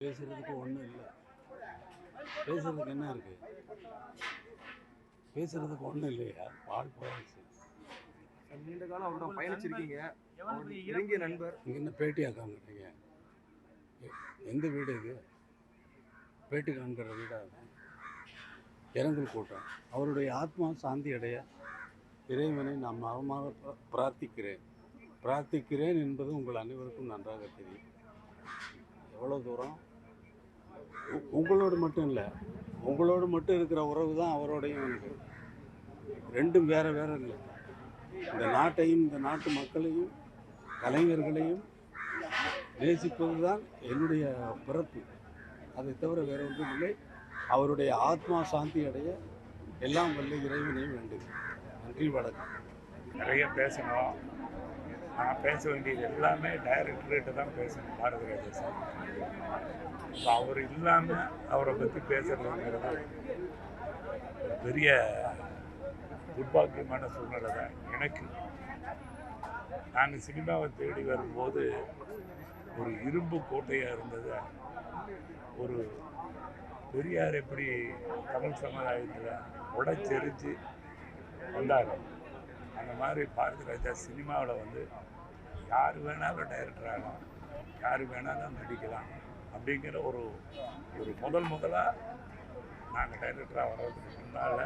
பேசுறதுக்கு ஒன்றும் இல்லை. பேசுறதுக்கு என்ன இருக்கு? பேசுறதுக்கு ஒன்றும் இல்லையா? வாழ் போயாச்சு. நீண்ட காலம் அவரோட பயணிச்சிருக்கீங்க, நெருங்கிய நண்பர். இங்கே என்ன பேட்டியாக்காங்க நீங்கள்? எந்த வீடு இது? பேட்டி காண்கிற வீடா? இரங்கல் கூட்டம். அவருடைய ஆத்மா சாந்தி அடைய இறைவனை நான் மகமாக பிரார்த்திக்கிறேன் என்பது உங்கள் அனைவருக்கும் நன்றாக தெரியும். எவ்வளோ தூரம் உங்களோடு மட்டும் இல்லை, உங்களோடு மட்டும் இருக்கிற உறவு தான் அவரோடையும் எனக்கு. ரெண்டும் வேற வேற இல்லை. இந்த நாட்டையும் இந்த நாட்டு மக்களையும் கலைஞர்களையும் நேசிப்பது தான் என்னுடைய பிறப்பு. அதை தவிர வேற ஒன்றும் இல்லை. அவருடைய ஆத்மா சாந்தி அடைய எல்லாம் வல்ல இறைவனையும் வேண்டுகிறேன். நன்றி, வணக்கம். நிறைய பேசணும். நான் பேச வேண்டியது எல்லாமே டைரக்டர்கிட்ட தான் பேசணும். பாரதி ராஜா சார் இப்போ அவர் இல்லாமல் அவரை பற்றி பேசுறதுங்கிறது பெரிய துர்பாக்கியமான சூழ்நிலை தான் எனக்கு. நாங்கள் சினிமாவை தேடி வரும்போது ஒரு இரும்பு கோட்டையாக இருந்தது. ஒரு பெரியார் எப்படி தமிழ் சமுதாயத்தில் உடைச்செறிஞ்சு வந்தாங்க, அந்த மாதிரி பாரதி ராஜா சினிமாவில் வந்து யார் வேணாலும் டைரக்டர் ஆகலாம், யார் வேணாலும் நடிக்கலாம் அப்படிங்கிற ஒரு முதலாக நாங்கள் டைரக்டராக வர்றதுக்கு முன்னால்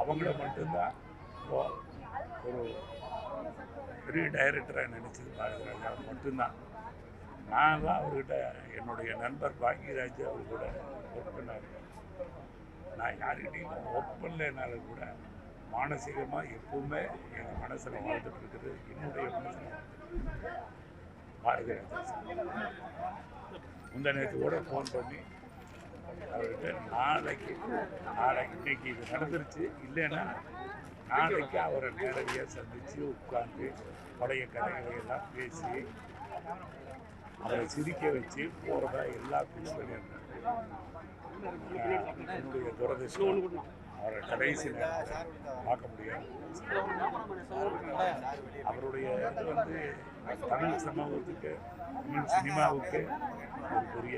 அவங்கள மட்டும்தான் ஒரு பெரிய டைரக்டராக நினச்சது பாரதி ராஜா மட்டும்தான். நான்லாம் அவர்கிட்ட என்னுடைய நண்பர் பாக்யராஜ் அவர் கூட ஒர்க் பண்ணார். நான் யார்கிட்டையும் ஒர்க் பண்ணலைனாலும் கூட மானசீகமாக எப்பவுமே எங்கள் மனசில் வாழ்ந்துட்டு இருக்குது. என்னுடைய மனசில் பாரதி ராஜா சார் முந்த நேற்று கூட ஃபோன் பண்ணி அவர்கிட்ட நாளைக்கு இன்னைக்கு இது நடந்துருச்சு, இல்லைன்னா நாளைக்கு அவரை நேரடியாக சந்தித்து உட்காந்து பழைய கதைகளை எல்லாம் பேசி அவரை சிரிக்க வச்சு போகிறதா எல்லா ஃபிக்ஸ் பண்ணியிருந்தாங்க. என்னுடைய துரதிர்ஷ்டம் அவரை கடைசி நேரத்தில் பார்க்க முடியாது. அவருடைய இது வந்து தமிழ் சமூகத்துக்கு, தமிழ் சினிமாவுக்கு ஒரு பெரிய